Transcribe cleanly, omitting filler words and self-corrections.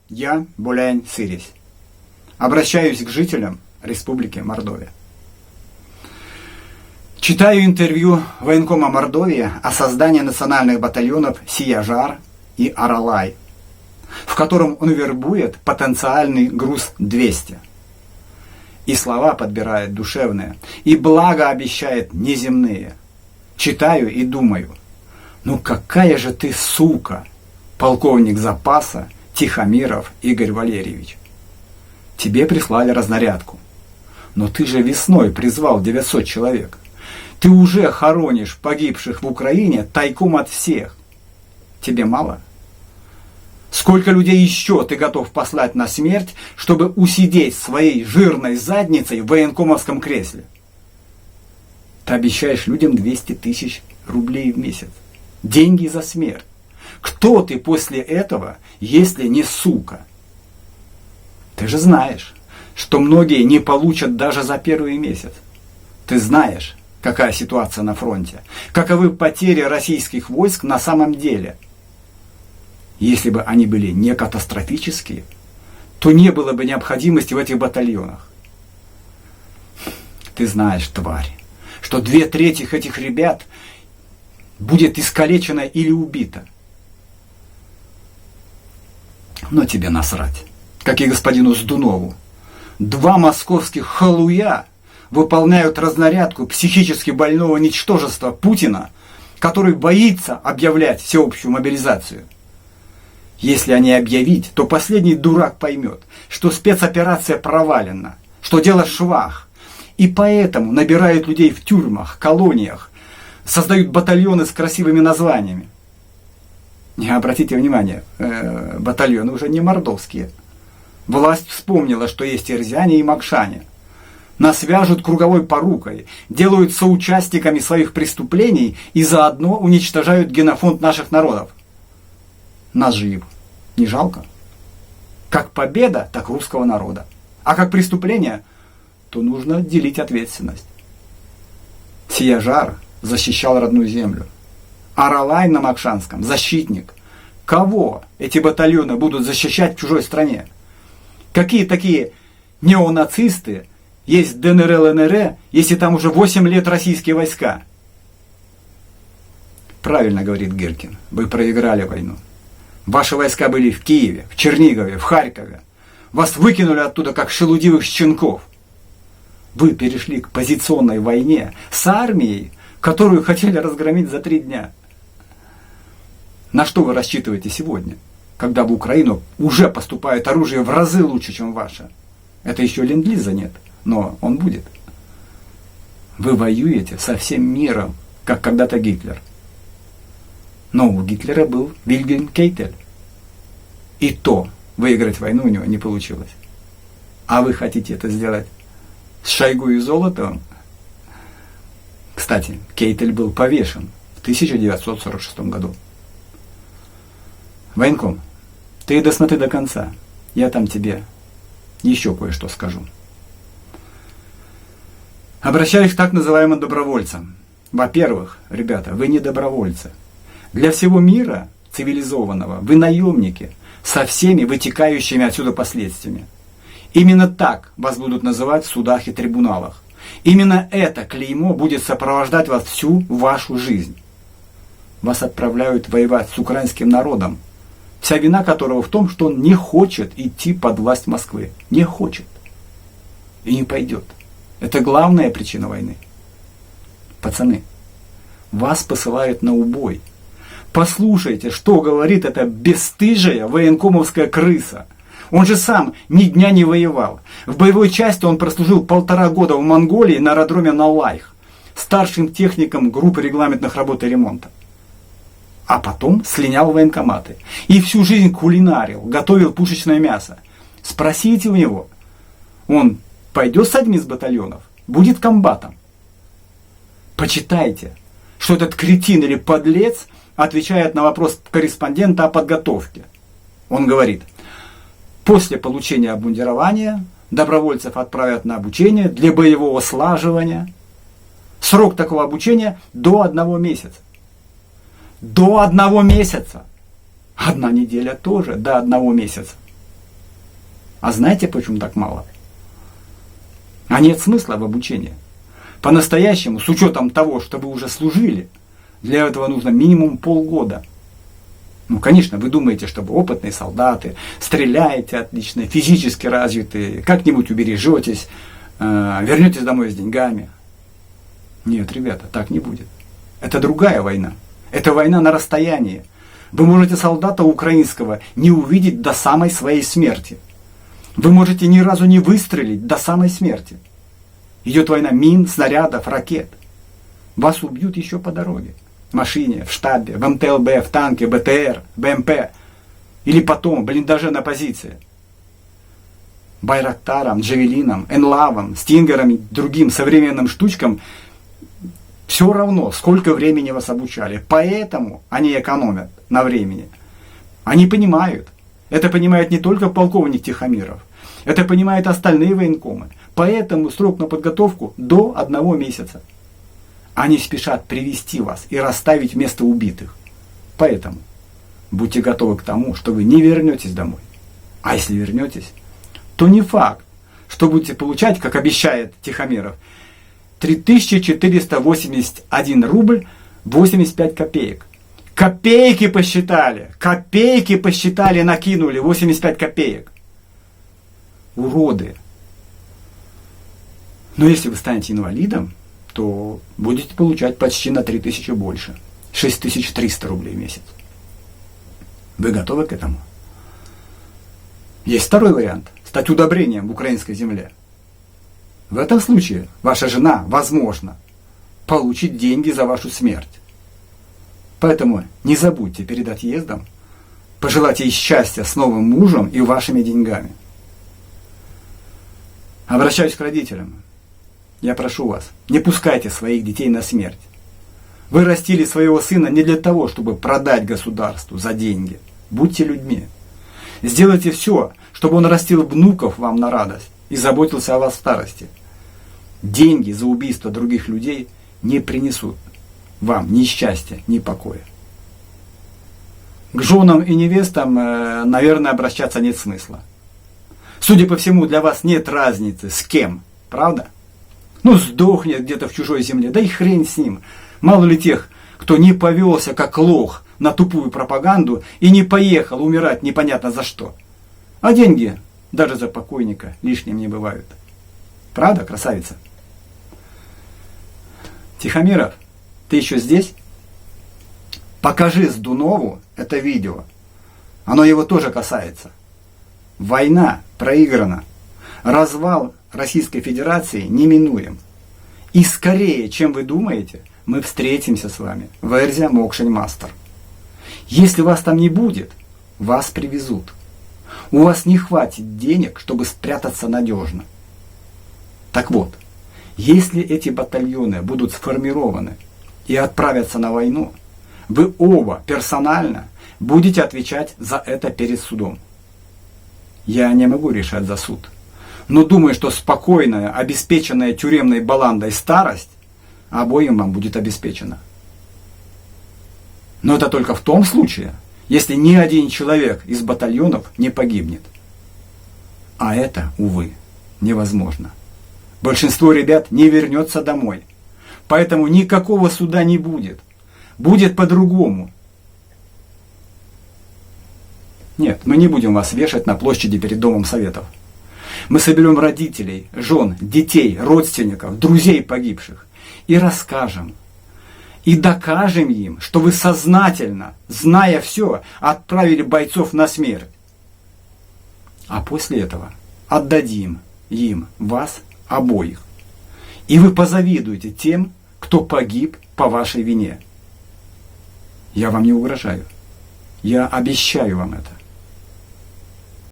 Я Буляин Сырись. Обращаюсь к жителям Республики Мордовия. Читаю интервью военкома Мордовии о создании национальных батальонов Сияжар и Аралай, в котором он вербует потенциальный груз 200. И слова подбирает душевные, и благо обещает неземные. Читаю и думаю, ну какая же ты сука, полковник запаса Тихомиров Игорь Валерьевич. Тебе прислали разнарядку. Но ты же весной призвал 900 человек. Ты уже хоронишь погибших в Украине тайком от всех. Тебе мало? Сколько людей еще ты готов послать на смерть, чтобы усидеть своей жирной задницей в военкомовском кресле? Ты обещаешь людям 200 тысяч рублей в месяц. Деньги за смерть. Кто ты после этого, если не сука? Ты же знаешь, что многие не получат даже за первый месяц. Ты знаешь, какая ситуация на фронте, каковы потери российских войск на самом деле. Если бы они были не катастрофические, то не было бы необходимости в этих батальонах. Ты знаешь, тварь, что 2/3 этих ребят будет искалечено или убито. Но тебе насрать, как и господину Сдунову. 2 московских халуя выполняют разнарядку психически больного ничтожества Путина, который боится объявлять всеобщую мобилизацию. Если они объявить, то последний дурак поймет, что спецоперация провалена, что дело швах, и поэтому набирают людей в тюрьмах, колониях, создают батальоны с красивыми названиями. Не обратите внимание, батальоны уже не мордовские. Власть вспомнила, что есть ирзяне и макшане. Нас вяжут круговой порукой, делают соучастниками своих преступлений и заодно уничтожают генофонд наших народов. Нас же им не жалко. Как победа, так русского народа. А как преступление, то нужно делить ответственность. Сияжар защищал родную землю. Аралай на Макшанском защитник. Кого эти батальоны будут защищать в чужой стране? Какие такие неонацисты есть ДНР, ЛНР, если там уже 8 лет российские войска? Правильно говорит Гиркин, вы проиграли войну. Ваши войска были в Киеве, в Чернигове, в Харькове. Вас выкинули оттуда, как шелудивых щенков. Вы перешли к позиционной войне с армией, которую хотели разгромить за 3 дня. На что вы рассчитываете сегодня, когда в Украину уже поступает оружие в разы лучше, чем ваше? Это еще ленд-лиза нет, но он будет. Вы воюете со всем миром, как когда-то Гитлер. Но у Гитлера был Вильгельм Кейтель. И то выиграть войну у него не получилось. А вы хотите это сделать с Шойгу и Золотовым? Кстати, Кейтель был повешен в 1946 году. Военком, ты досмотри до конца. Я там тебе еще кое-что скажу. Обращаюсь к так называемым добровольцам. Во-первых, ребята, вы не добровольцы. Для всего мира цивилизованного вы наемники со всеми вытекающими отсюда последствиями. Именно так вас будут называть в судах и трибуналах. Именно это клеймо будет сопровождать вас всю вашу жизнь. Вас отправляют воевать с украинским народом, вся вина которого в том, что он не хочет идти под власть Москвы. Не хочет. И не пойдет. Это главная причина войны. Пацаны, вас посылают на убой. Послушайте, что говорит эта бесстыжая военкомовская крыса. Он же сам ни дня не воевал. В боевой части он прослужил 1,5 года в Монголии на аэродроме Налайх, старшим техником группы регламентных работ и ремонта. А потом слинял в военкоматы. И всю жизнь кулинарил, готовил пушечное мясо. Спросите у него. Он пойдет с одним из батальонов, будет комбатом. Почитайте, что этот кретин или подлец отвечает на вопрос корреспондента о подготовке. Он говорит, после получения обмундирования добровольцев отправят на обучение для боевого слаживания. Срок такого обучения до 1 месяца. До 1 месяца. 1 неделя тоже до 1 месяца. А знаете, почему так мало? А нет смысла в обучении. По-настоящему, с учетом того, что вы уже служили, для этого нужно минимум полгода. Ну, конечно, вы думаете, что вы опытные солдаты, стреляете отлично, физически развитые, как-нибудь убережетесь, вернетесь домой с деньгами. Нет, ребята, так не будет. Это другая война. Это война на расстоянии. Вы можете солдата украинского не увидеть до самой своей смерти. Вы можете ни разу не выстрелить до самой смерти. Идет война мин, снарядов, ракет. Вас убьют еще по дороге. В машине, в штабе, в МТЛБ, в танке, БТР, БМП. Или потом, в блиндаже на позиции. Байрактаром, Джавелином, Энлавом, Стингером и другим современным штучкам все равно, сколько времени вас обучали. Поэтому они экономят на времени. Они понимают. Это понимает не только полковник Тихомиров. Это понимают остальные военкомы. Поэтому срок на подготовку до 1 месяца. Они спешат привести вас и расставить вместо убитых. Поэтому будьте готовы к тому, что вы не вернетесь домой. А если вернетесь, то не факт, что будете получать, как обещает Тихомиров, 3481 рубль 85 копеек. Копейки посчитали, накинули 85 копеек. Уроды. Но если вы станете инвалидом, то будете получать почти на 3000 больше. 6300 рублей в месяц. Вы готовы к этому? Есть второй вариант. Стать удобрением в украинской земле. В этом случае ваша жена, возможно, получит деньги за вашу смерть. Поэтому не забудьте перед отъездом пожелать ей счастья с новым мужем и вашими деньгами. Обращаюсь к родителям. Я прошу вас, не пускайте своих детей на смерть. Вы растили своего сына не для того, чтобы продать государству за деньги. Будьте людьми. Сделайте все, чтобы он растил внуков вам на радость и заботился о вас в старости. Деньги за убийство других людей не принесут вам ни счастья, ни покоя. К женам и невестам, наверное, обращаться нет смысла. Судя по всему, для вас нет разницы, с кем, правда? Ну, сдохнет где-то в чужой земле, да и хрень с ним. Мало ли тех, кто не повелся как лох на тупую пропаганду и не поехал умирать непонятно за что. А деньги даже за покойника лишним не бывают. Правда, красавица? Тихомиров, ты еще здесь? Покажи Сдунову это видео. Оно его тоже касается. Война проиграна. Развал Российской Федерации неминуем. И скорее, чем вы думаете, мы встретимся с вами в Эрзя Мокшень Мастер. Если вас там не будет, вас привезут. У вас не хватит денег, чтобы спрятаться надежно. Так вот, если эти батальоны будут сформированы и отправятся на войну, вы оба персонально будете отвечать за это перед судом. Я не могу решать за суд. Но думаю, что спокойная, обеспеченная тюремной баландой старость обоим вам будет обеспечена. Но это только в том случае, если ни один человек из батальонов не погибнет. А это, увы, невозможно. Большинство ребят не вернется домой. Поэтому никакого суда не будет. Будет по-другому. Нет, мы не будем вас вешать на площади перед Домом Советов. Мы соберем родителей, жен, детей, родственников, друзей погибших и расскажем. И докажем им, что вы сознательно, зная все, отправили бойцов на смерть. А после этого отдадим им вас обоих. И вы позавидуете тем, кто погиб по вашей вине. Я вам не угрожаю. Я обещаю вам это.